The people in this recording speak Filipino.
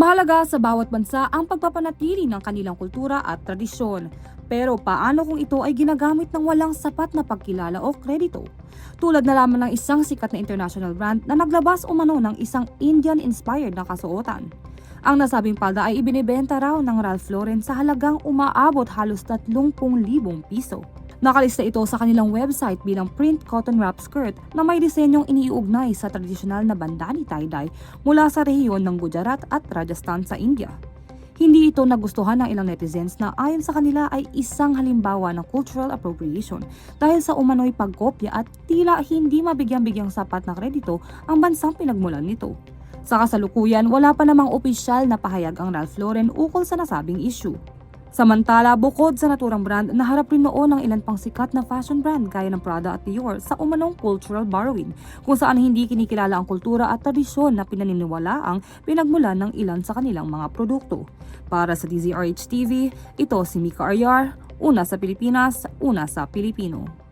Mahalaga sa bawat bansa ang pagpapanatili ng kanilang kultura at tradisyon. Pero paano kung ito ay ginagamit ng walang sapat na pagkilala o kredito? Tulad na lamang ng isang sikat na international brand na naglabas umano ng isang Indian-inspired na kasuotan. Ang nasabing palda ay ibinebenta raw ng Ralph Lauren sa halagang umaabot halos 30,000 piso. Nakalista ito sa kanilang website bilang print cotton wrap skirt na may disenyong iniuugnay sa tradisyonal na bandani tie-dye mula sa rehiyon ng Gujarat at Rajasthan sa India. Hindi ito nagustuhan ng ilang netizens na ayon sa kanila ay isang halimbawa ng cultural appropriation dahil sa umano'y pagkopya at tila hindi mabigyan-bigyang sapat na kredito ang bansang pinagmulan nito. Sa kasalukuyan, wala pa namang opisyal na pahayag ang Ralph Lauren ukol sa nasabing issue. Samantala, bukod sa naturang brand, naharap rin noon ng ilan pang sikat na fashion brand gaya ng Prada at Dior sa umanong cultural borrowing, kung saan hindi kinikilala ang kultura at tradisyon na pinaniniwalaang pinagmulan ng ilan sa kanilang mga produkto. Para sa DZRH TV, ito si Mika Aryar, una sa Pilipinas, una sa Pilipino.